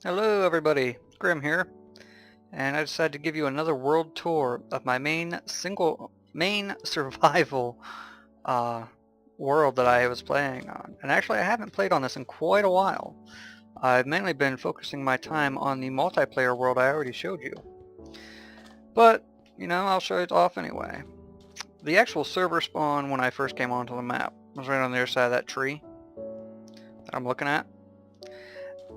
Hello everybody, Grim here, and I decided to give you another world tour of my main survival uh, world that I was playing on. And actually I haven't played on this in quite a while. I've mainly been focusing my time on the multiplayer world I already showed you. But, I'll show it off anyway. The actual server spawn when I first came onto the map was right on the other side of that tree that I'm looking at.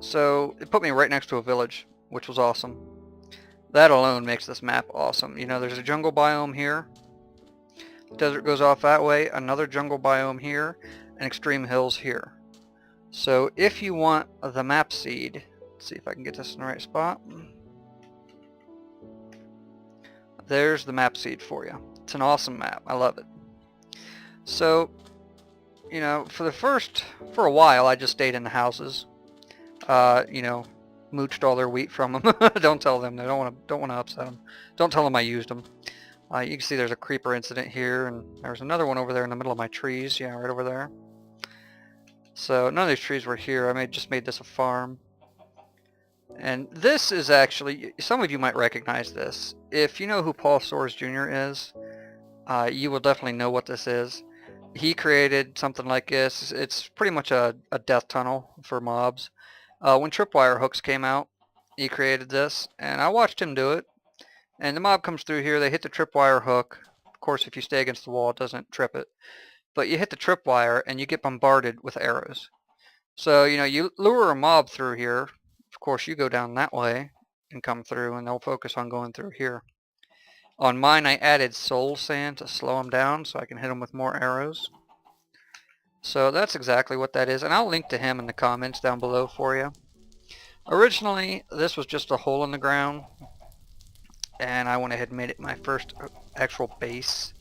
So it put me right next to a village, which was awesome. That alone makes this map awesome. There's a jungle biome here. Desert goes off that way, another jungle biome here, and extreme hills here. So if you want the map seed, let's see if I can get this in the right spot. There's the map seed for you. It's an awesome map. I love it. So, for a while I just stayed in the houses. Mooched all their wheat from them. Don't tell them. They don't want to upset them. Don't tell them I used them. You can see there's a creeper incident here, and there's another one over there in the middle of my trees. Yeah, right over there. So none of these trees were here. I just made this a farm. And this is actually, some of you might recognize this. If you know who Paul Soares Jr. is, you will definitely know what this is. He created something like this. It's pretty much a death tunnel for mobs. When tripwire hooks came out, he created this, and I watched him do it. And the mob comes through here, they hit the tripwire hook. Of course, if you stay against the wall, it doesn't trip it. But you hit the tripwire, and you get bombarded with arrows. So, you lure a mob through here. Of course, you go down that way and come through, and they'll focus on going through here. On mine, I added soul sand to slow them down so I can hit them with more arrows. So that's exactly what that is, and I'll link to him in the comments down below for you. Originally, this was just a hole in the ground, and I went ahead and made it my first actual base.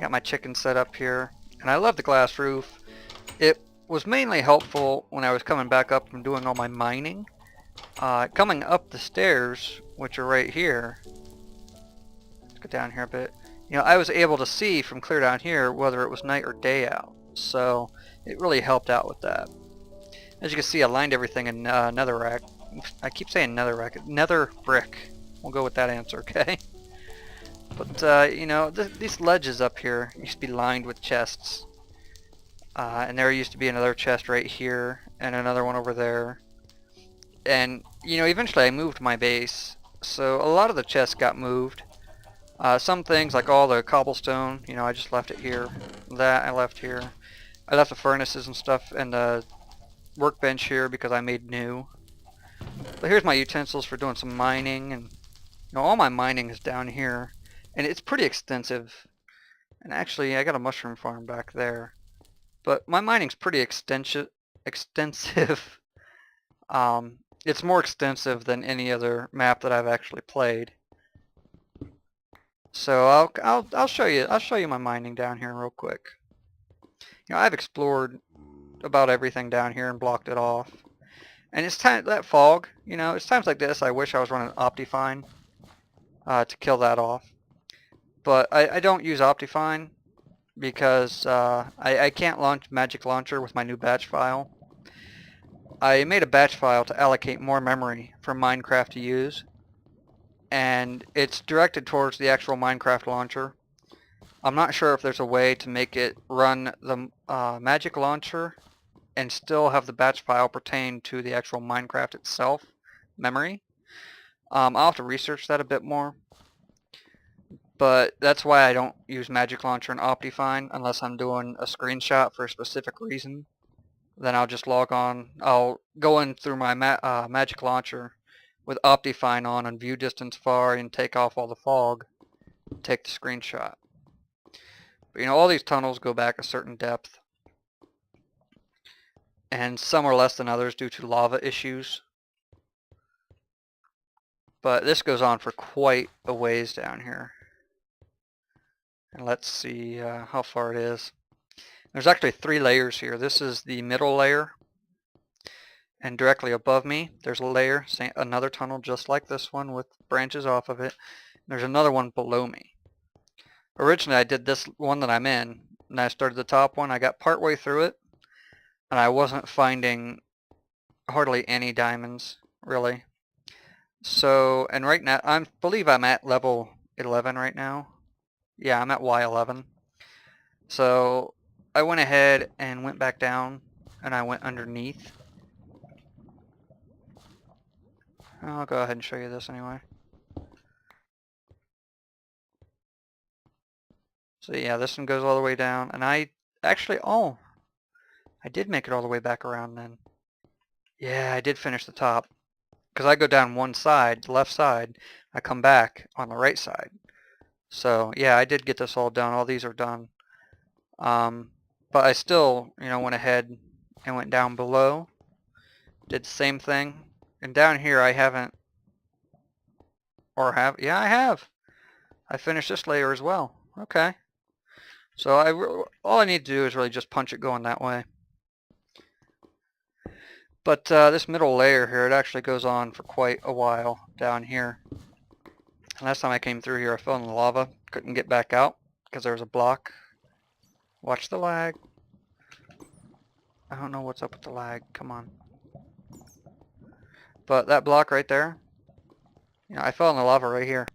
Got my chicken set up here, and I love the glass roof. It was mainly helpful when I was coming back up from doing all my mining. Coming up the stairs, which are right here, let's get down here a bit, I was able to see from clear down here whether it was night or day out, so it really helped out with that. As you can see, I lined everything in netherrack. I keep saying netherrack, nether brick. We'll go with that answer, okay? But, these ledges up here used to be lined with chests. And there used to be another chest right here, and another one over there. And, eventually I moved my base, so a lot of the chests got moved. Some things, like all the cobblestone, I just left it here. That I left here. I left the furnaces and stuff and the workbench here because I made new. But here's my utensils for doing some mining, and all my mining is down here, and it's pretty extensive. And actually, I got a mushroom farm back there, but my mining's pretty extensive. It's more extensive than any other map that I've actually played. So I'll show you my mining down here real quick. I've explored about everything down here and blocked it off. And it's time, that fog, it's times like this I wish I was running Optifine to kill that off. But I don't use Optifine because I can't launch Magic Launcher with my new batch file. I made a batch file to allocate more memory for Minecraft to use, and it's directed towards the actual Minecraft launcher. I'm not sure if there's a way to make it run the Magic Launcher and still have the batch file pertain to the actual Minecraft itself memory. I'll have to research that a bit more, but that's why I don't use Magic Launcher and Optifine unless I'm doing a screenshot for a specific reason. Then I'll just log on. I'll go in through my Magic Launcher with Optifine on and view distance far and take off all the fog, take the screenshot. But all these tunnels go back a certain depth, and some are less than others due to lava issues. But this goes on for quite a ways down here. And let's see how far it is. There's actually 3 layers here. This is the middle layer, and directly above me there's a layer, another tunnel just like this one with branches off of it. There's another one below me. Originally I did this one that I'm in, and I started the top one. I got part way through it, and I wasn't finding hardly any diamonds. really. So, and right now, I believe I'm at level 11 right now. Yeah, I'm at Y11. So, I went ahead and went back down, and I went underneath. I'll go ahead and show you this anyway. So yeah, this one goes all the way down, and I actually, oh, I did make it all the way back around then. Yeah, I did finish the top. Because I go down one side, the left side, I come back on the right side. So yeah, I did get this all done. All these are done. But I still, went ahead and went down below, did the same thing. And down here I haven't, yeah, I have. I finished this layer as well. Okay. So all I need to do is really just punch it going that way. But this middle layer here, it actually goes on for quite a while down here. Last time I came through here, I fell in the lava. Couldn't get back out because there was a block. Watch the lag. I don't know what's up with the lag. Come on. But that block right there, I fell in the lava right here.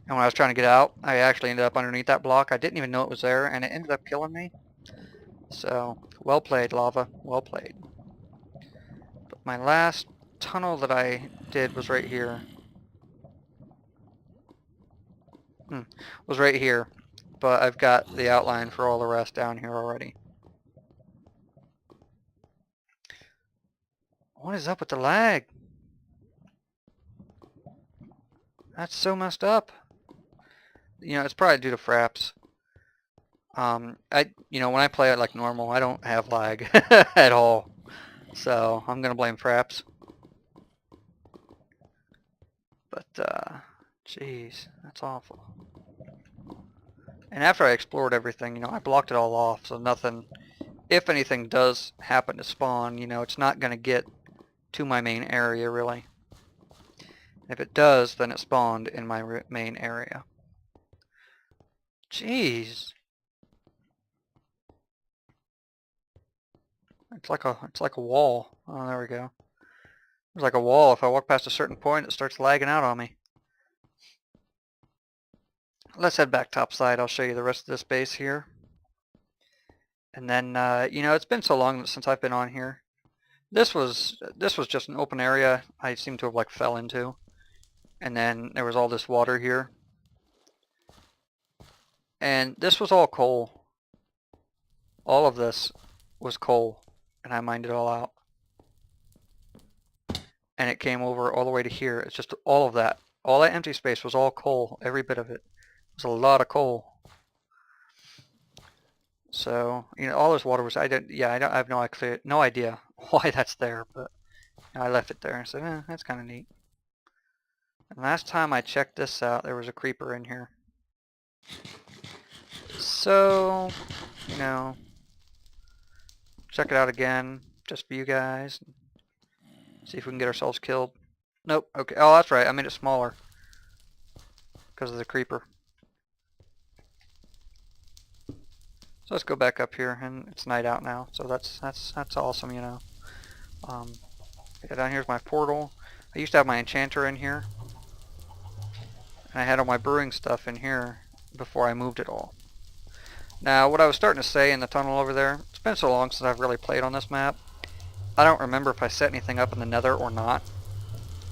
And when I was trying to get out, I actually ended up underneath that block. I didn't even know it was there, and it ended up killing me. So, well played, lava. Well played. But my last tunnel that I did was right here. Was right here. But I've got the outline for all the rest down here already. What is up with the lag? That's so messed up. It's probably due to fraps. When I play it like normal, I don't have lag at all. So I'm gonna blame fraps. But jeez, that's awful. And after I explored everything, I blocked it all off, so nothing. If anything does happen to spawn, it's not gonna get to my main area really. If it does, then it spawned in my main area. Jeez. It's like a wall. Oh, there we go. There's like a wall. If I walk past a certain point, it starts lagging out on me. Let's head back topside. I'll show you the rest of this base here. And then, it's been so long since I've been on here. This was just an open area I seem to have like fell into. And then there was all this water here. And this was all coal. All of this was coal. And I mined it all out. And it came over all the way to here. It's just all of that. All that empty space was all coal. Every bit of it. It was a lot of coal. So, all this water was, I have no idea why that's there, but I left it there and said, that's kind of neat. And last time I checked this out, there was a creeper in here. So, check it out again, just for you guys. See if we can get ourselves killed. Nope, okay, oh that's right, I made it smaller. Because of the creeper. So let's go back up here, and it's night out now, so that's awesome, Yeah, down here's my portal. I used to have my enchanter in here, and I had all my brewing stuff in here before I moved it all. Now, what I was starting to say in the tunnel over there, it's been so long since I've really played on this map. I don't remember if I set anything up in the nether or not.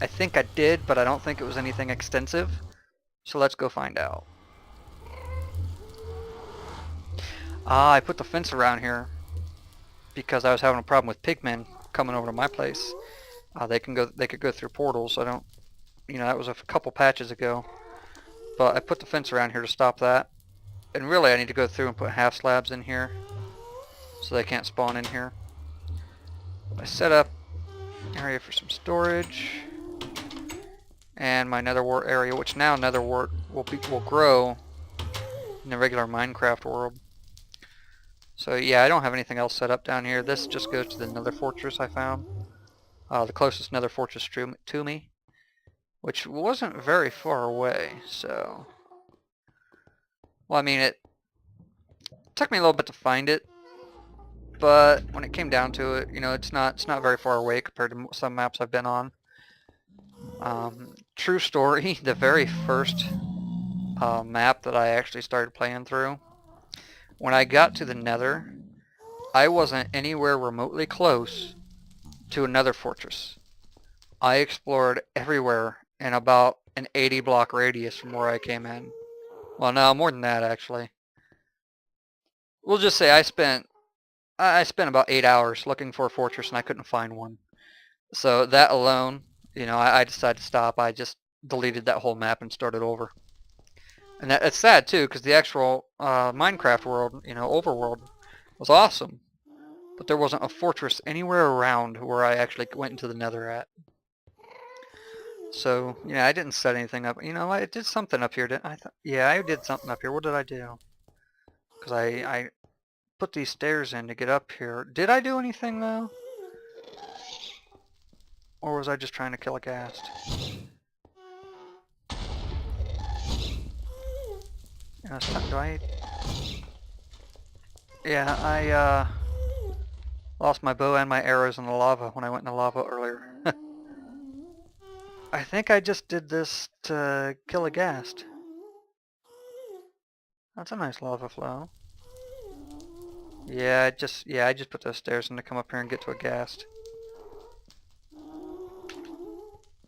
I think I did, but I don't think it was anything extensive. So let's go find out. I put the fence around here because I was having a problem with pigmen coming over to my place. They could go through portals. I don't, that was a couple patches ago. But I put the fence around here to stop that. And really, I need to go through and put half slabs in here so they can't spawn in here. I set up an area for some storage and my nether wart area, which now nether wart will grow in the regular Minecraft world. So yeah, I don't have anything else set up down here. This just goes to the nether fortress I found. The closest nether fortress to me, which wasn't very far away, so... Well, I mean, it took me a little bit to find it, but when it came down to it, it's not very far away compared to some maps I've been on. True story, the very first map that I actually started playing through, when I got to the Nether, I wasn't anywhere remotely close to another fortress. I explored everywhere in about an 80 block radius from where I came in. Well, no, more than that actually. We'll just say I spent about 8 hours looking for a fortress and I couldn't find one. So that alone, I decided to stop. I just deleted that whole map and started over. And it's sad too, because the actual Minecraft world, overworld, was awesome. But there wasn't a fortress anywhere around where I actually went into the Nether at. So, yeah, I didn't set anything up. I did something up here, didn't I? Yeah, I did something up here. What did I do? Because I put these stairs in to get up here. Did I do anything, though? Or was I just trying to kill a ghast? Do I... Yeah, I lost my bow and my arrows in the lava when I went in the lava earlier. I think I just did this to kill a ghast. That's a nice lava flow. Yeah, I just put those stairs in to come up here and get to a ghast.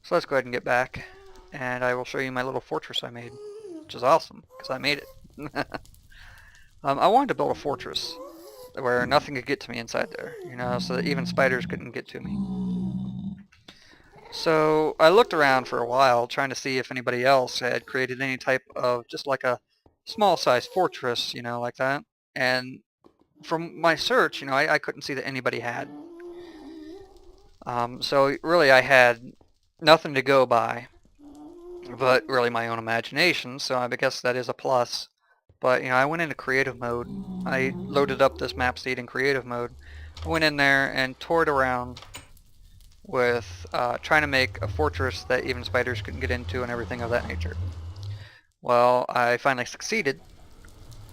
So let's go ahead and get back, and I will show you my little fortress I made, which is awesome, because I made it. I wanted to build a fortress where nothing could get to me inside there, so that even spiders couldn't get to me. So I looked around for a while trying to see if anybody else had created any type of just like a small size fortress, like that. And from my search, I couldn't see that anybody had. So really I had nothing to go by but really my own imagination, so I guess that is a plus. But I went into creative mode. I loaded up this map seed in creative mode. I went in there and toured around with trying to make a fortress that even spiders couldn't get into and everything of that nature. Well, I finally succeeded,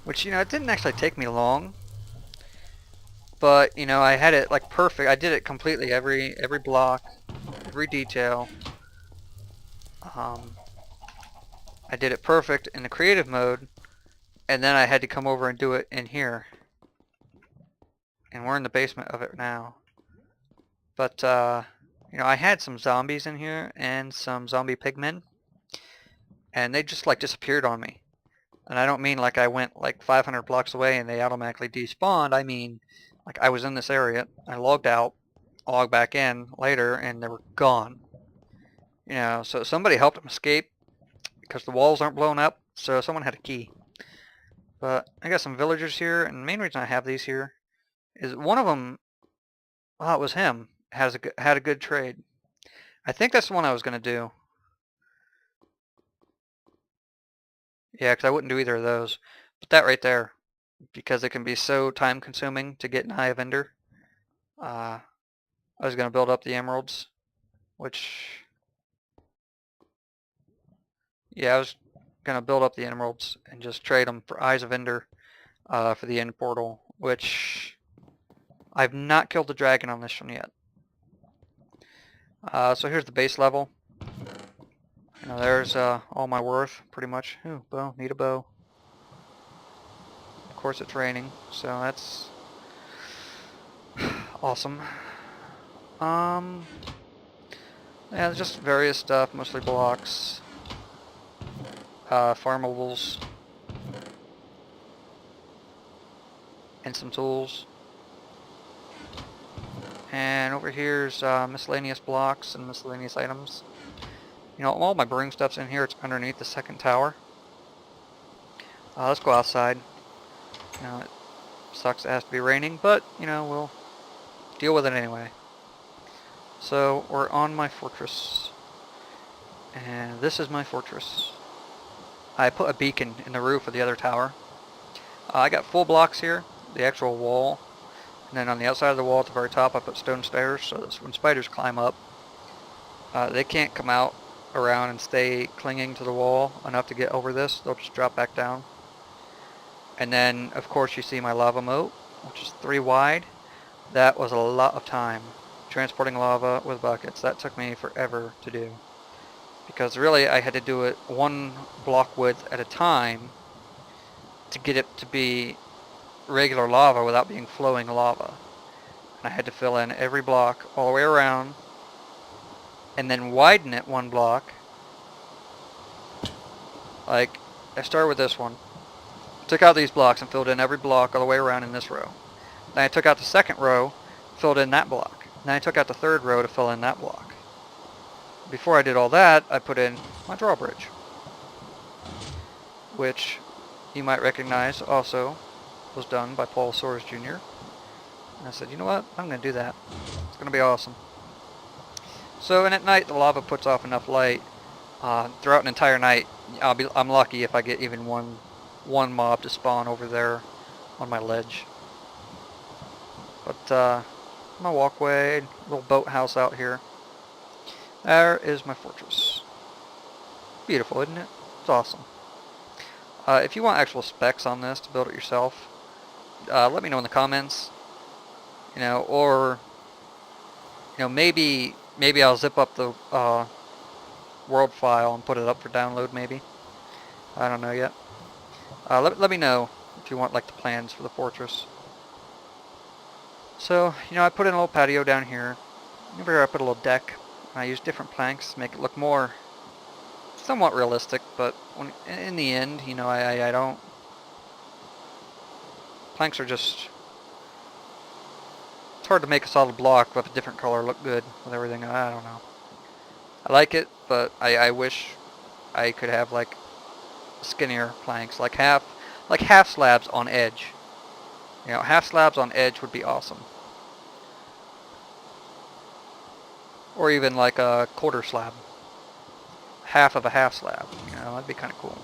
which it didn't actually take me long, but I had it like perfect. I did it completely, every block, every detail. I did it perfect in the creative mode, and then I had to come over and do it in here, and we're in the basement of it now. But I had some zombies in here and some zombie pigmen, and they just like disappeared on me. And I don't mean like I went like 500 blocks away and they automatically despawned. I mean like I was in this area, I logged out, logged back in later, and they were gone. So somebody helped them escape because the walls aren't blown up, so someone had a key. But I got some villagers here, and the main reason I have these here is one of them, it was him, had a good trade. I think that's the one I was going to do. Yeah, because I wouldn't do either of those. But that right there, because it can be so time consuming to get an Eye of Ender, I was going to build up the emeralds, which... Yeah, I was going to build up the emeralds and just trade them for Eyes of Ender for the end portal, which I've not killed the dragon on this one yet. So here's the base level. There's all my worth, pretty much. Ooh, bow, need a bow. Of course it's raining, so that's awesome. Yeah, just various stuff, mostly blocks. Farmables. And some tools. And over here's miscellaneous blocks and miscellaneous items. All my brewing stuff's in here. It's underneath the second tower. Let's go outside. It sucks it has to be raining, but, we'll deal with it anyway. So, we're on my fortress. And this is my fortress. I put a beacon in the roof of the other tower. I got full blocks here, the actual wall. And then on the outside of the wall at the very top I put stone stairs so that when spiders climb up, they can't come out around and stay clinging to the wall enough to get over this. They'll just drop back down. And then of course you see my lava moat, which is 3 wide. That was a lot of time transporting lava with buckets. That took me forever to do. because really I had to do it one block width at a time to get it to be regular lava without being flowing lava. And I had to fill in every block all the way around and then widen it one block. Like, I started with this one, took out these blocks and filled in every block all the way around in this row. Then I took out the second row, filled in that block. Then I took out the third row to fill in that block. Before I did all that, I put in my drawbridge, which you might recognize also was done by Paul Soares Jr. And I said, you know what, I'm going to do that. It's going to be awesome. So, and at night the lava puts off enough light throughout an entire night. I'm lucky if I get even one mob to spawn over there on my ledge. But my walkway, little boathouse out here. There is my fortress. Beautiful, isn't it? It's awesome. If you want actual specs on this to build it yourself, let me know in the comments. You know, or you know, maybe I'll zip up the world file and put it up for download. Maybe, I don't know yet. Let me know if you want like the plans for the fortress. So, you know, I put in a little patio down here. Over here I put a little deck. I use different planks to make it look more somewhat realistic, but when, in the end, you know, I don't... Planks are just... It's hard to make a solid block with a different color look good with everything. I don't know. I like it, but I wish I could have like skinnier planks, like half slabs on edge. You know, half slabs on edge would be awesome. Or even like a quarter slab. Half of a half slab. You know, that'd be kind of cool.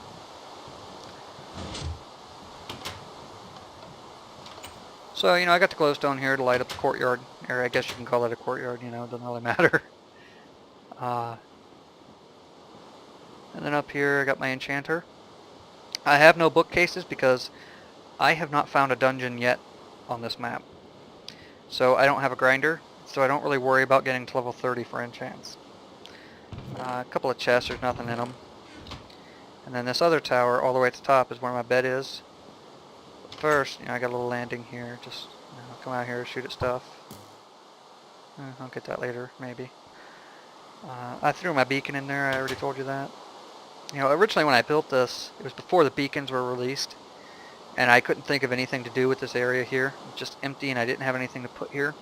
So, you know, I got the glowstone here to light up the courtyard area. I guess you can call it a courtyard, you know, it doesn't really matter. And then up here I got my enchanter. I have no bookcases because I have not found a dungeon yet on this map. So I don't have a grinder, so I don't really worry about getting to level 30 for enchants. A couple of chests, there's nothing in them. And then this other tower all the way at the top is where my bed is. But first, you know, I got a little landing here, just you know, come out here, shoot at stuff. I'll get that later, maybe. I threw my beacon in there, I already told you that. You know, originally when I built this, it was before the beacons were released. And I couldn't think of anything to do with this area here. It was just empty and I didn't have anything to put here.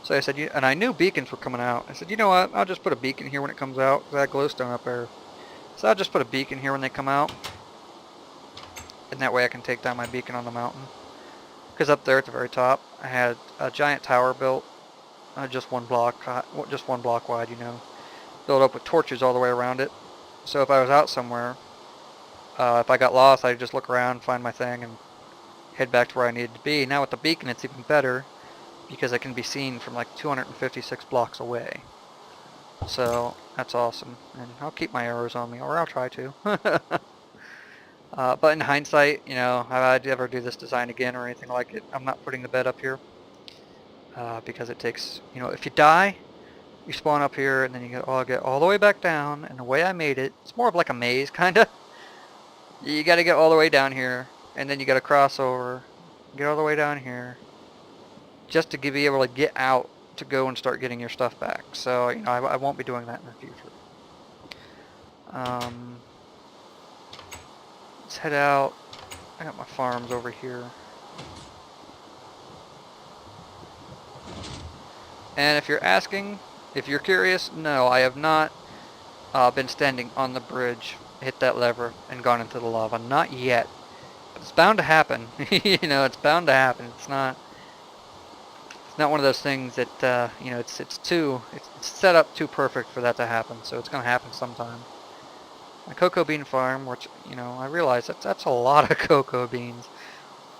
So I said, and I knew beacons were coming out. I said, you know what, I'll just put a beacon here when it comes out, because I had glowstone up there. So I'll just put a beacon here when they come out. And that way I can take down my beacon on the mountain. Because up there at the very top, I had a giant tower built, just one block wide, you know. Built up with torches all the way around it. So if I was out somewhere, if I got lost, I'd just look around, find my thing, and head back to where I needed to be. Now with the beacon, it's even better, because it can be seen from like 256 blocks away. So that's awesome. And I'll keep my arrows on me, or I'll try to. But in hindsight, you know, if I'd ever do this design again or anything like it, I'm not putting the bed up here. Because it takes, you know, if you die, you spawn up here, and then you get all the way back down, and the way I made it, it's more of like a maze, kinda. You gotta get all the way down here, and then you gotta cross over, get all the way down here, just to be able to get out to go and start getting your stuff back. So, you know, I won't be doing that in the future. Let's head out. I got my farms over here. And if you're asking, if you're curious, no, I have not been standing on the bridge, hit that lever, and gone into the lava. Not yet. But it's bound to happen. You know, it's bound to happen. It's not one of those things that, you know, it's set up too perfect for that to happen. So it's going to happen sometime. My cocoa bean farm, which, you know, I realize that's a lot of cocoa beans.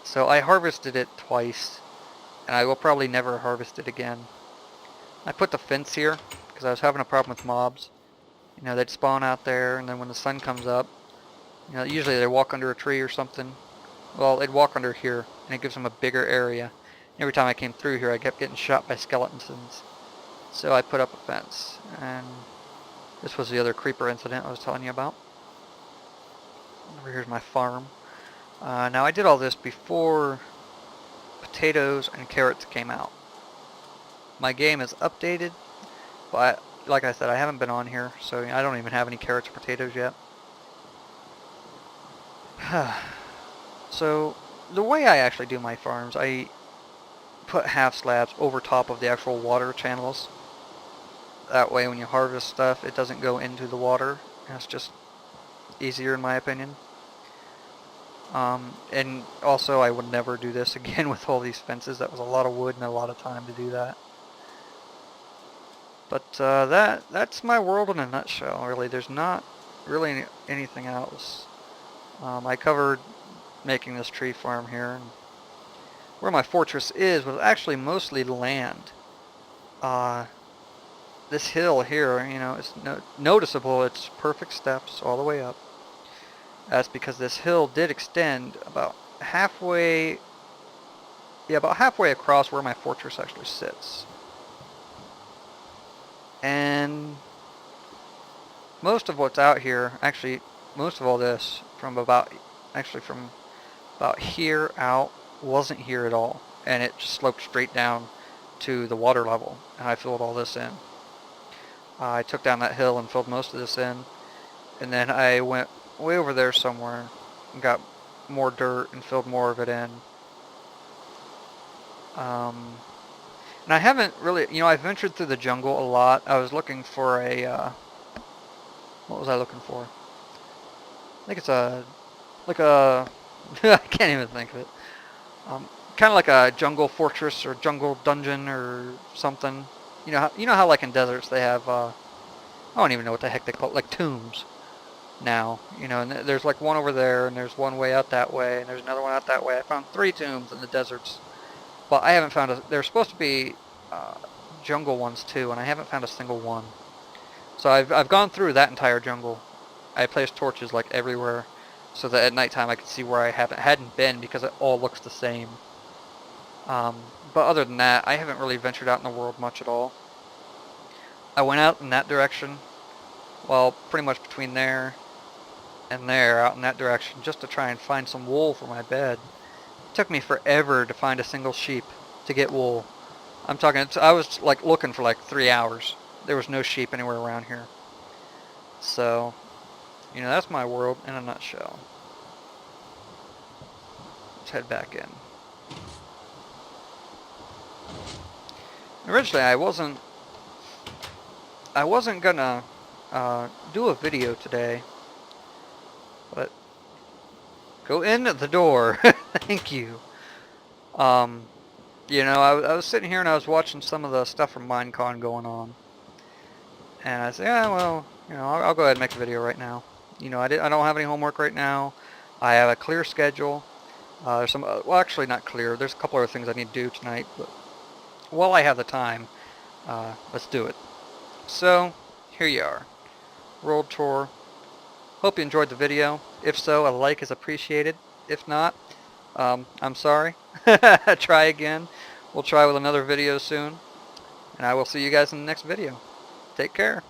So I harvested it twice, and I will probably never harvest it again. I put the fence here because I was having a problem with mobs. You know, they'd spawn out there, and then when the sun comes up, you know, usually they walk under a tree or something. Well, they'd walk under here, and it gives them a bigger area. Every time I came through here, I kept getting shot by skeletons. So I put up a fence, and This was the other creeper incident I was telling you about. Over here's my farm. Now I did all this before potatoes and carrots came out. My game is updated, but like I said, I haven't been on here, so I don't even have any carrots or potatoes yet. So the way I actually do my farms, I put half slabs over top of the actual water channels. That way when you harvest stuff, it doesn't go into the water. And it's just easier in my opinion. And also I would never do this again with all these fences. That was a lot of wood and a lot of time to do that. But that's my world in a nutshell, really. There's not really anything else. I covered making this tree farm here. And where my fortress is was actually mostly land. This hill here, you know, is noticeable. It's perfect steps all the way up. That's because this hill did extend about halfway, about halfway across where my fortress actually sits. And most of what's out here, actually, most of all this from about here out wasn't here at all, and it just sloped straight down to the water level, and I filled all this in. I took down that hill and filled most of this in, and then I went way over there somewhere and got more dirt and filled more of it in. And I haven't really, you know, I've ventured through the jungle a lot. I was looking for a, what was I looking for? I think it's like a, I can't even think of it. Kind of like a jungle fortress or jungle dungeon or something. You know how like in deserts they have, I don't even know what the heck they call it, like tombs now. You know, and there's like one over there, and there's one way out that way, and there's another one out that way. I found 3 tombs in the deserts. But I haven't found there's supposed to be jungle ones too, and I haven't found a single one. So I've gone through that entire jungle. I placed torches like everywhere, so that at nighttime I could see where I hadn't been, because it all looks the same. But other than that, I haven't really ventured out in the world much at all. I went out in that direction, well, pretty much between there and there, out in that direction, just to try and find some wool for my bed. It took me forever to find a single sheep to get wool. I'm talking, I was like looking for like 3 hours. There was no sheep anywhere around here. So, you know, that's my world in a nutshell. Let's head back in. Originally, I wasn't gonna do a video today, but go in at the door. Thank you. You know, I was sitting here and I was watching some of the stuff from Minecon going on, and I said, yeah, well, you know, I'll go ahead and make a video right now. You know, I don't have any homework right now. I have a clear schedule. There's some, well, actually not clear. There's a couple other things I need to do tonight, but while I have the time, let's do it. So, here you are. World tour. Hope you enjoyed the video. If so, a like is appreciated. If not, I'm sorry. Try again. We'll try with another video soon. And I will see you guys in the next video. Take care.